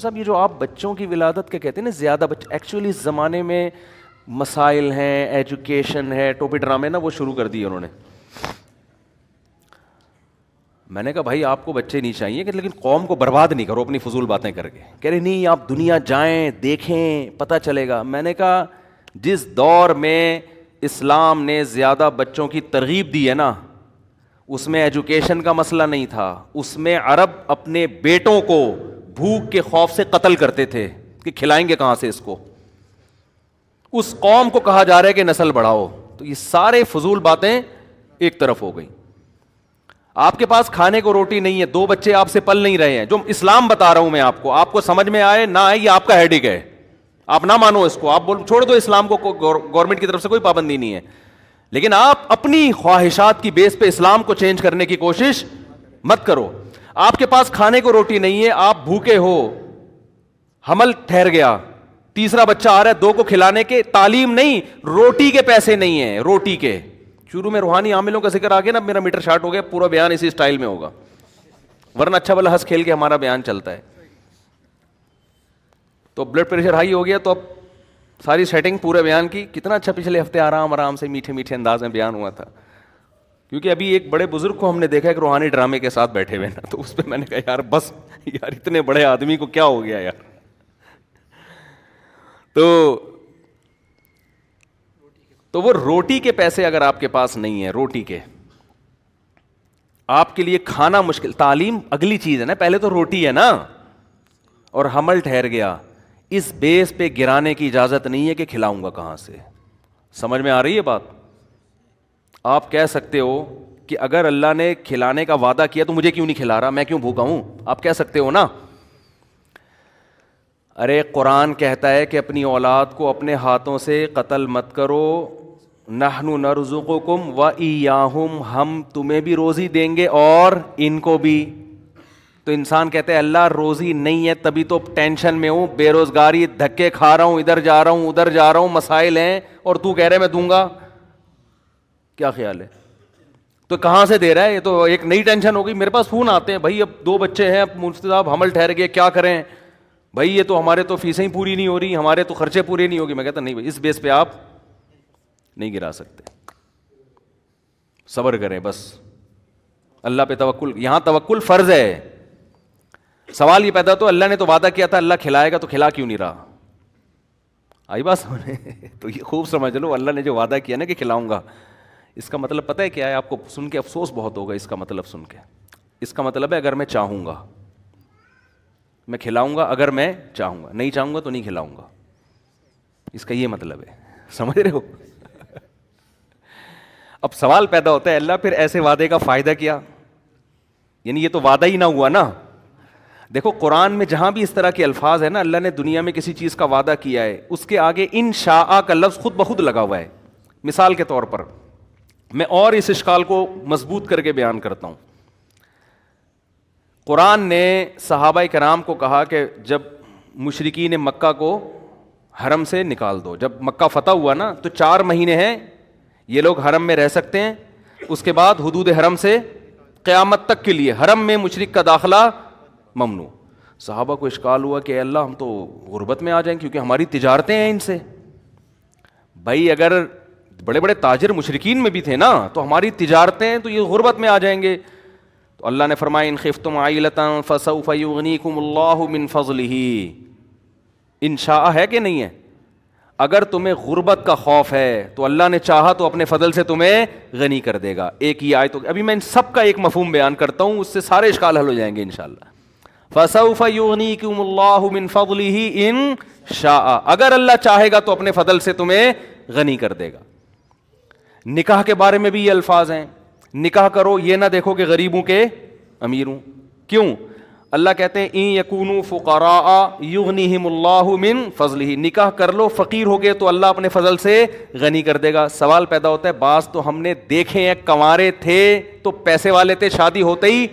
صاحب یہ جو آپ بچوں کی ولادت کے کہتے ہیں نا زیادہ بچے، ایکچولی اس زمانے میں مسائل ہیں، ایجوکیشن ہے، ٹوپی ڈرامے نا وہ شروع کر دیے انہوں نے. میں نے کہا بھائی آپ کو بچے نہیں چاہیے کہ، لیکن قوم کو برباد نہیں کرو اپنی فضول باتیں کر کے. کہہ رہے نہیں آپ دنیا جائیں دیکھیں پتہ چلے گا. میں نے کہا جس دور میں اسلام نے زیادہ بچوں کی ترغیب دی ہے نا، اس میں ایجوکیشن کا مسئلہ نہیں تھا، اس میں عرب اپنے بیٹوں کو بھوک کے خوف سے قتل کرتے تھے کہ کھلائیں گے کہاں سے اس کو. اس قوم کو کہا جا رہا ہے کہ نسل بڑھاؤ. تو یہ سارے فضول باتیں ایک طرف ہو گئی. آپ کے پاس کھانے کو روٹی نہیں ہے، دو بچے آپ سے پل نہیں رہے ہیں، جو اسلام بتا رہا ہوں میں آپ کو سمجھ میں آئے نہ آئے یہ آپ کا ہیڈک ہے، آپ نہ مانو اس کو، آپ چھوڑ دو اسلام کو، گورنمنٹ کی طرف سے کوئی پابندی نہیں ہے. لیکن آپ اپنی خواہشات کی بیس پہ اسلام کو چینج کرنے کی کوشش مت کرو. آپ کے پاس کھانے کو روٹی نہیں ہے، آپ بھوکے ہو، حمل ٹھہر گیا، تیسرا بچہ آ رہا ہے، دو کو کھلانے کے، تعلیم نہیں، روٹی کے پیسے نہیں ہیں، روٹی کے. شروع میں روحانی عاملوں کا ذکر آ گیا نا، میرا میٹر شارٹ ہو گیا، پورا بیان اسی سٹائل میں ہوگا، ورنہ اچھا بھلا ہنس کھیل کے ہمارا بیان چلتا ہے. تو بلڈ پریشر ہائی ہو گیا تو اب ساری سیٹنگ پورے بیان کی. کتنا اچھا پچھلے ہفتے آرام سے میٹھے میٹھے انداز میں بیان ہوا تھا، کیونکہ ابھی ایک بڑے بزرگ کو ہم نے دیکھا کہ روحانی ڈرامے کے ساتھ بیٹھے ہوئے نا، تو اس پہ میں نے کہا یار بس یار اتنے بڑے آدمی کو کیا ہو گیا یار. تو وہ روٹی کے پیسے اگر آپ کے پاس نہیں ہیں، روٹی کے، آپ کے لیے کھانا مشکل، تعلیم اگلی چیز ہے نا، پہلے تو روٹی ہے نا، اور حمل ٹھہر گیا، اس بیس پہ گرانے کی اجازت نہیں ہے کہ کھلاؤں گا کہاں سے. سمجھ میں آ رہی ہے بات؟ آپ کہہ سکتے ہو کہ اگر اللہ نے کھلانے کا وعدہ کیا تو مجھے کیوں نہیں کھلا رہا، میں کیوں بھوکا ہوں، آپ کہہ سکتے ہو نا. ارے قرآن کہتا ہے کہ اپنی اولاد کو اپنے ہاتھوں سے قتل مت کرو، نحن نرزقکم وإیاہم، ہم تمہیں بھی روزی دیں گے اور ان کو بھی. تو انسان کہتے ہیں اللہ روزی نہیں ہے تبھی تو ٹینشن میں ہوں، بے روزگاری، دھکے کھا رہا ہوں، ادھر جا رہا ہوں ادھر جا رہا ہوں، مسائل ہیں، اور تو کہہ رہے میں دوں گا. کیا خیال ہے؟ تو کہاں سے دے رہا ہے؟ یہ تو ایک نئی ٹینشن ہو گئی. میرے پاس فون آتے ہیں، بھائی اب 2 بچے ہیں، اب مفتی صاحب حمل ٹھہر گئے، کیا کریں بھائی، یہ تو ہمارے تو فیسیں ہی پوری نہیں ہو رہی، ہمارے تو خرچے پورے نہیں ہوگی. میں کہتا نہیں بھائی، اس بیس پہ آپ نہیں گرا سکتے، صبر کریں بس، اللہ پہ توکل. یہاں توکل فرض ہے. سوال یہ پیدا تو اللہ نے تو وعدہ کیا تھا اللہ کھلائے گا، تو کھلا کیوں نہیں رہا؟ آئی بات سمجھے؟ تو یہ خوب سمجھ لو، اللہ نے جو وعدہ کیا نا کہ کھلاؤں گا، اس کا مطلب پتہ ہے کیا ہے؟ آپ کو سن کے افسوس بہت ہوگا اس کا مطلب سن کے. اس کا مطلب ہے اگر میں چاہوں گا میں کھلاؤں گا، اگر میں چاہوں گا، نہیں چاہوں گا تو نہیں کھلاؤں گا. اس کا یہ مطلب ہے، سمجھ رہے ہو؟ اب سوال پیدا ہوتا ہے اللہ پھر ایسے وعدے کا فائدہ کیا؟ یعنی یہ تو وعدہ ہی نہ ہوا نا. دیکھو قرآن میں جہاں بھی اس طرح کے الفاظ ہیں نا، اللہ نے دنیا میں کسی چیز کا وعدہ کیا ہے، اس کے آگے انشاء کا لفظ خود بخود لگا ہوا ہے. مثال کے طور پر میں اور اس اشکال کو مضبوط کر کے بیان کرتا ہوں. قرآن نے صحابہ کرام کو کہا کہ جب مشرکین مکہ کو حرم سے نکال دو، جب مکہ فتح ہوا نا تو 4 مہینے ہیں یہ لوگ حرم میں رہ سکتے ہیں، اس کے بعد حدود حرم سے قیامت تک کے لیے حرم میں مشرک کا داخلہ ممنوع. صحابہ کو اشکال ہوا کہ اللہ ہم تو غربت میں آ جائیں کیونکہ ہماری تجارتیں ہیں ان سے. بھائی اگر بڑے بڑے تاجر مشرکین میں بھی تھے نا تو ہماری تجارتیں ہیں تو یہ غربت میں آ جائیں گے. تو اللہ نے فرمایا ان خفتم عائلۃ فسوف یغنیکم اللہ من فضلہ. انشاء ہے کہ نہیں ہے؟ اگر تمہیں غربت کا خوف ہے تو اللہ نے چاہا تو اپنے فضل سے تمہیں غنی کر دے گا. ایک ہی آیت. ابھی میں ان سب کا ایک مفہوم بیان کرتا ہوں، اس سے سارے اشکال حل ہو جائیں گے انشاءاللہ. فسوف یغنیکم اللہ من فضلہ ان شاء، اگر اللہ چاہے گا تو اپنے فضل سے تمہیں غنی کر دے گا. نکاح کے بارے میں بھی یہ الفاظ ہیں، نکاح کرو یہ نہ دیکھو کہ غریبوں کے امیر ہوں. کیوں؟ اللہ کہتے ہیں ان یکونوا فقراء یغنیہم اللہ من فضلہ، نکاح کر لو فقیر ہو گئے تو اللہ اپنے فضل سے غنی کر دے گا. سوال پیدا ہوتا ہے، بعض تو ہم نے دیکھے ہیں کنوارے تھے تو پیسے والے تھے، شادی ہوتے ہی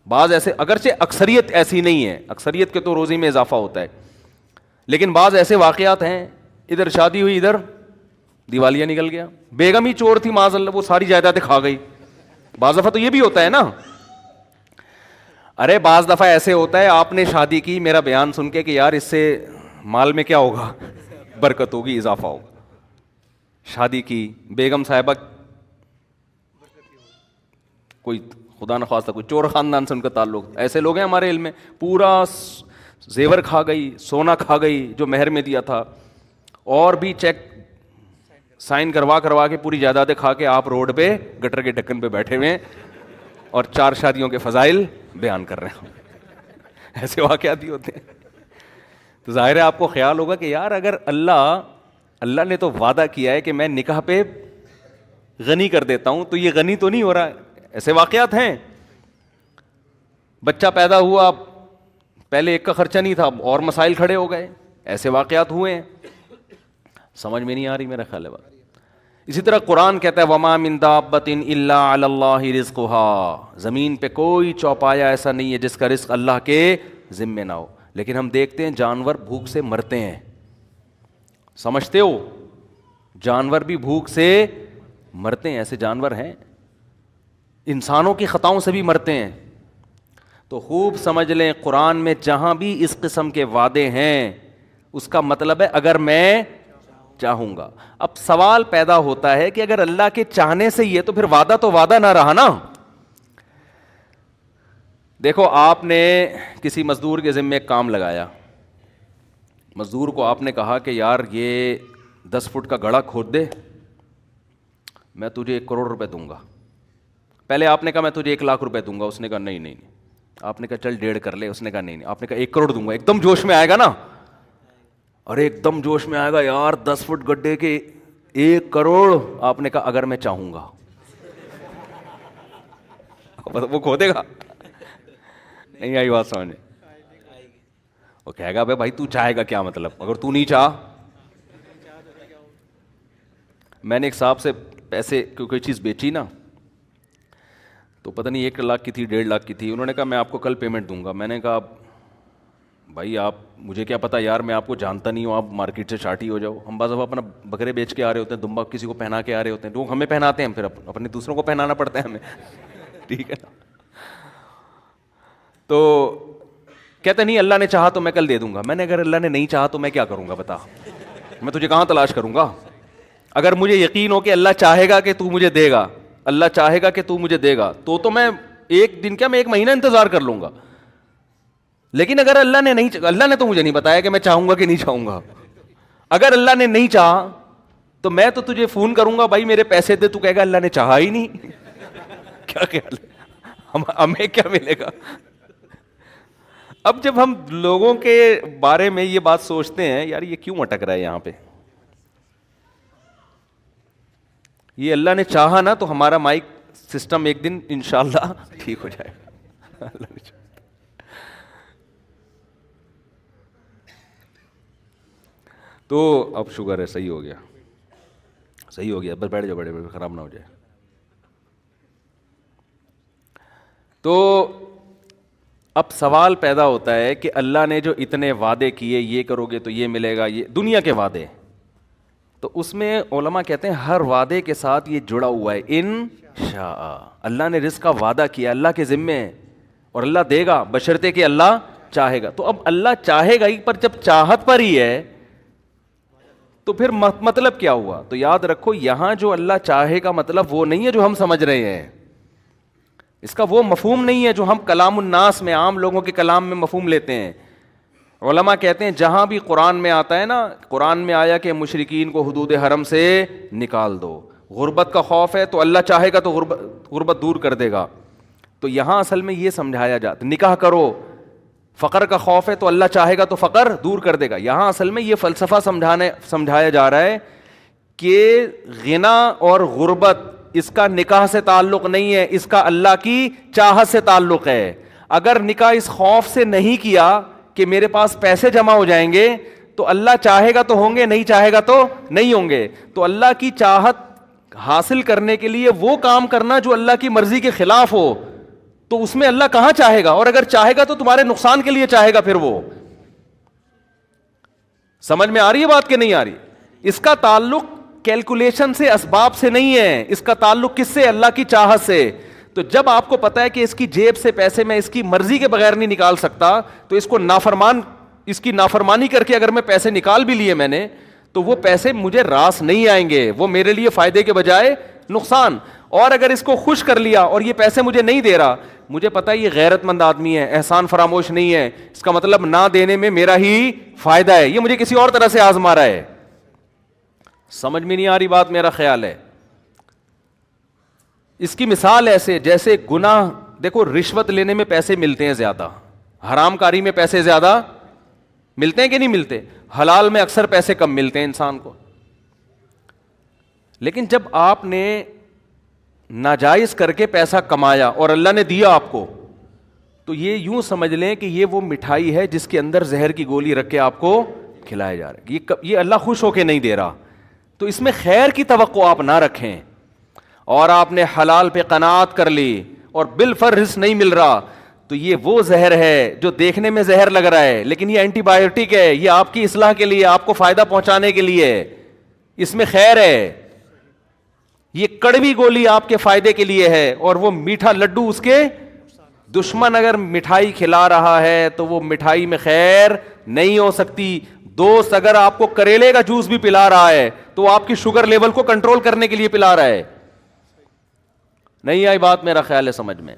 بعض ایسے، اگرچہ اکثریت ایسی نہیں ہے، اکثریت کے تو روزی میں اضافہ ہوتا ہے، لیکن بعض ایسے واقعات ہیں ادھر شادی ہوئی ادھر دیوالیہ نکل گیا، بیگم ہی چور تھی معاذ اللہ، وہ ساری جائیدادیں کھا گئی. بعض دفعہ تو یہ بھی ہوتا ہے نا. ارے بعض دفعہ ایسے ہوتا ہے آپ نے شادی کی میرا بیان سن کے کہ یار اس سے مال میں کیا ہوگا, برکت ہوگی, اضافہ ہوگا. شادی کی بیگم صاحبہ کوئی خدا نخواستہ کوئی چور خاندان سے ان کا تعلق, ایسے لوگ ہیں ہمارے علم میں, پورا زیور کھا گئی, سونا کھا گئی جو مہر میں دیا تھا, اور بھی چیک سائن کروا کے پوری جائیدادیں کھا کے آپ روڈ پہ گٹر کے ڈھکن پہ بیٹھے ہوئے ہیں اور 4 شادیوں کے فضائل بیان کر رہے ہیں. ایسے واقعات بھی ہوتے ہیں. تو ظاہر ہے آپ کو خیال ہوگا کہ یار اگر اللہ نے تو وعدہ کیا ہے کہ میں نکاح پہ غنی کر دیتا ہوں, تو یہ غنی تو نہیں ہو رہا. ایسے واقعات ہیں. بچہ پیدا ہوا, پہلے ایک کا خرچہ نہیں تھا, اور مسائل کھڑے ہو گئے. ایسے واقعات ہوئے ہیں. سمجھ میں نہیں آ رہی میرا خیال ہے بات. اسی طرح قرآن کہتا ہے وما من دابۃ الا علی اللہ رزقها, زمین پہ کوئی چوپایا ایسا نہیں ہے جس کا رزق اللہ کے ذمے نہ ہو. لیکن ہم دیکھتے ہیں جانور بھوک سے مرتے ہیں. سمجھتے ہو, جانور بھی بھوک سے مرتے ہیں. ایسے جانور ہیں, انسانوں کی خطاؤں سے بھی مرتے ہیں. تو خوب سمجھ لیں قرآن میں جہاں بھی اس قسم کے وعدے ہیں اس کا مطلب ہے اگر میں چاہوں گا. اب سوال پیدا ہوتا ہے کہ اگر اللہ کے چاہنے سے ہی ہے تو پھر وعدہ تو وعدہ نہ رہا نا. دیکھو آپ نے کسی مزدور کے ذمے ایک کام لگایا, مزدور کو آپ نے کہا کہ یار یہ 10 فٹ کا گڑھا کھود دے, میں تجھے 1 کروڑ روپے دوں گا. پہلے آپ نے کہا میں تجھے 1 لاکھ روپے دوں گا, اس نے کہا نہیں. آپ نے کہا چل 1.5 کر لے, اس نے کہا نہیں. آپ نے کہا 1 کروڑ دوں گا. ایک دم جوش میں آئے گا نا, ارے ایک دم جوش میں آئے گا یار 10 فٹ گڈھے کے 1 کروڑ. آپ نے کہا اگر میں چاہوں گا. وہ کھودے گا, نہیں آئی بات سمجھ. وہ کہے گا بھائی تو چاہے گا کیا مطلب, اگر تو نہیں چاہ. میں نے ایک صاحب سے پیسے کوئی چیز بیچی نا, تو پتہ نہیں 1 لاکھ کی تھی 1.5 لاکھ کی تھی. انہوں نے کہا میں آپ کو کل پیمنٹ دوں گا. میں نے کہا بھائی آپ مجھے کیا پتا یار, میں آپ کو جانتا نہیں ہوں, آپ مارکیٹ سے شارٹی ہو جاؤ. ہم بعض دفعہ اپنا بکرے بیچ کے آ رہے ہوتے ہیں, دمبا کسی کو پہنا کے آ رہے ہوتے ہیں, لوگ ہمیں پہناتے ہیں, پھر اپنے دوسروں کو پہنانا پڑتا ہے ہمیں. ٹھیک ہے نا. تو کہتے نہیں اللہ نے چاہا تو میں کل دے دوں گا. میں نے اگر اللہ نے نہیں چاہا تو میں کیا کروں گا بتا, میں تجھے کہاں تلاش کروں گا. اگر مجھے یقین ہو کہ اللہ چاہے گا کہ تو مجھے دے گا, اللہ چاہے گا کہ تو مجھے دے گا, تو میں 1 دن کیا میں 1 مہینہ انتظار کر لوں گا. لیکن اگر اللہ نے نہیں, اللہ نے تو مجھے نہیں بتایا کہ میں چاہوں گا کہ نہیں چاہوں گا. اگر اللہ نے نہیں چاہا تو میں تو تجھے فون کروں گا بھائی میرے پیسے دے, تو کہے گا اللہ نے چاہا ہی نہیں. کیا خیال ہے, ہمیں کیا ملے گا. اب جب ہم لوگوں کے بارے میں یہ بات سوچتے ہیں یار یہ کیوں اٹک رہا ہے یہاں پہ, یہ اللہ نے چاہا نا تو ہمارا مائک سسٹم ایک دن انشاءاللہ ٹھیک ہو جائے گا. اللہ نے چاہا. تو اب شکر ہے صحیح ہو گیا, صحیح ہو گیا. بس بیٹھ جاؤ, بڑے خراب نہ ہو جائے. تو اب سوال پیدا ہوتا ہے کہ اللہ نے جو اتنے وعدے کیے, یہ کرو گے تو یہ ملے گا, یہ دنیا کے وعدے, تو اس میں علماء کہتے ہیں ہر وعدے کے ساتھ یہ جڑا ہوا ہے انشاء. اللہ نے رزق کا وعدہ کیا, اللہ کے ذمے ہے, اور اللہ دے گا بشرطے کہ اللہ چاہے گا. تو اب اللہ چاہے گا ہی, پر جب چاہت پر ہی ہے تو پھر مطلب کیا ہوا. تو یاد رکھو یہاں جو اللہ چاہے کا مطلب وہ نہیں ہے جو ہم سمجھ رہے ہیں, اس کا وہ مفہوم نہیں ہے جو ہم کلام الناس میں, عام لوگوں کے کلام میں مفہوم لیتے ہیں. علماء کہتے ہیں جہاں بھی قرآن میں آتا ہے نا, قرآن میں آیا کہ مشرکین کو حدود حرم سے نکال دو, غربت کا خوف ہے تو اللہ چاہے گا تو غربت دور کر دے گا. تو یہاں اصل میں یہ سمجھایا جاتا, نکاح کرو, فقر کا خوف ہے تو اللہ چاہے گا تو فقر دور کر دے گا. یہاں اصل میں یہ فلسفہ سمجھایا جا رہا ہے کہ غنا اور غربت اس کا نکاح سے تعلق نہیں ہے, اس کا اللہ کی چاہت سے تعلق ہے. اگر نکاح اس خوف سے نہیں کیا کہ میرے پاس پیسے جمع ہو جائیں گے, تو اللہ چاہے گا تو ہوں گے, نہیں چاہے گا تو نہیں ہوں گے. تو اللہ کی چاہت حاصل کرنے کے لیے وہ کام کرنا جو اللہ کی مرضی کے خلاف ہو, تو اس میں اللہ کہاں چاہے گا, اور اگر چاہے گا تو تمہارے نقصان کے لیے چاہے گا. پھر وہ سمجھ میں آ رہی ہے بات کہ نہیں آ رہی. اس کا تعلق کیلکولیشن سے, اسباب سے نہیں ہے, اس کا تعلق کس سے, اللہ کی چاہت سے. تو جب آپ کو پتا ہے کہ اس کی جیب سے پیسے میں اس کی مرضی کے بغیر نہیں نکال سکتا, تو اس کو اس کی نافرمانی کر کے اگر میں پیسے نکال بھی لیے میں نے, تو وہ پیسے مجھے راس نہیں آئیں گے, وہ میرے لیے فائدے کے بجائے نقصان. اور اگر اس کو خوش کر لیا اور یہ پیسے مجھے نہیں دے رہا, مجھے پتا ہے یہ غیرت مند آدمی ہے, احسان فراموش نہیں ہے, اس کا مطلب نہ دینے میں میرا ہی فائدہ ہے, یہ مجھے کسی اور طرح سے آزما رہا ہے. سمجھ میں نہیں آ رہی بات, میرا خیال ہے. اس کی مثال ایسے جیسے گناہ, دیکھو رشوت لینے میں پیسے ملتے ہیں زیادہ, حرام کاری میں پیسے زیادہ ملتے ہیں کہ نہیں ملتے, حلال میں اکثر پیسے کم ملتے ہیں انسان کو. لیکن جب آپ نے ناجائز کر کے پیسہ کمایا اور اللہ نے دیا آپ کو, تو یہ یوں سمجھ لیں کہ یہ وہ مٹھائی ہے جس کے اندر زہر کی گولی رکھ کے آپ کو کھلایا جا رہا ہے. یہ اللہ خوش ہو کے نہیں دے رہا, تو اس میں خیر کی توقع آپ نہ رکھیں. اور آپ نے حلال پہ قناعت کر لی اور بالفرض نہیں مل رہا, تو یہ وہ زہر ہے جو دیکھنے میں زہر لگ رہا ہے لیکن یہ اینٹی بایوٹک ہے, یہ آپ کی اصلاح کے لیے, آپ کو فائدہ پہنچانے کے لیے, اس میں خیر ہے. یہ کڑوی گولی آپ کے فائدے کے لیے ہے, اور وہ میٹھا لڈو اس کے دشمن اگر مٹھائی کھلا رہا ہے تو وہ مٹھائی میں خیر نہیں ہو سکتی. دوست اگر آپ کو کریلے کا جوس بھی پلا رہا ہے تو وہ آپ کی شوگر لیول کو کنٹرول کرنے کے لیے پلا رہا ہے. نہیں آئی بات, میرا خیال ہے سمجھ میں.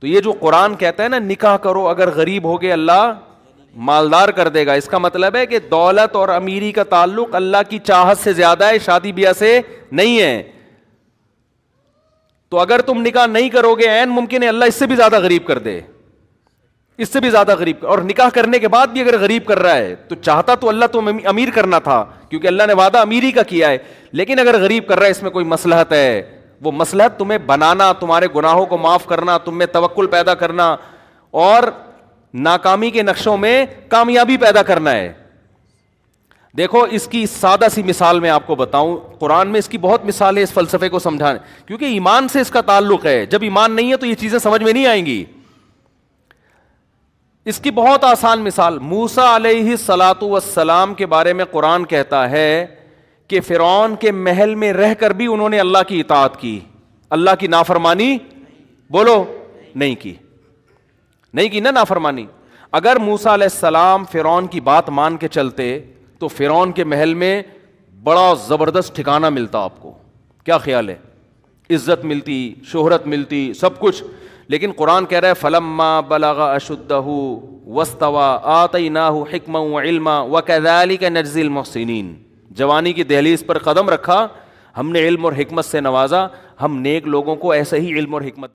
تو یہ جو قرآن کہتا ہے نا نکاح کرو, اگر غریب ہوگے اللہ مالدار کر دے گا, اس کا مطلب ہے کہ دولت اور امیری کا تعلق اللہ کی چاہت سے زیادہ ہے, شادی بیاہ سے نہیں ہے. تو اگر تم نکاح نہیں کرو گے, عین ممکن ہے اللہ اس سے بھی زیادہ غریب کر دے, اس سے بھی زیادہ غریب. اور نکاح کرنے کے بعد بھی اگر غریب کر رہا ہے تو چاہتا تو اللہ تم امیر کرنا تھا, کیونکہ اللہ نے وعدہ امیری کا کیا ہے, لیکن اگر غریب کر رہا ہے اس میں کوئی مصلحت ہے, وہ مصلحت تمہیں بنانا, تمہارے گناہوں کو معاف کرنا, تم میں توکل پیدا کرنا اور ناکامی کے نقشوں میں کامیابی پیدا کرنا ہے. دیکھو اس کی سادہ سی مثال میں آپ کو بتاؤں, قرآن میں اس کی بہت مثال ہے اس فلسفے کو سمجھانے, کیونکہ ایمان سے اس کا تعلق ہے. جب ایمان نہیں ہے تو یہ چیزیں سمجھ میں نہیں آئیں گی. اس کی بہت آسان مثال, موسیٰ علیہ الصلاۃ والسلام کے بارے میں قرآن کہتا ہے کہ فرعون کے محل میں رہ کر بھی انہوں نے اللہ کی اطاعت کی, اللہ کی نافرمانی بولو نہیں کی نا نافرمانی. اگر موسیٰ علیہ السلام فرعون کی بات مان کے چلتے تو فرعون کے محل میں بڑا زبردست ٹھکانہ ملتا آپ کو, کیا خیال ہے, عزت ملتی, شہرت ملتی, سب کچھ. لیکن قرآن کہہ رہا ہے فلما بلغ اشدہ واستوى آتیناہ حکما وعلما وکذالک نجزی المحسنین. جوانی کی دہلیز پر قدم رکھا, ہم نے علم اور حکمت سے نوازا, ہم نیک لوگوں کو ایسے ہی علم اور حکمت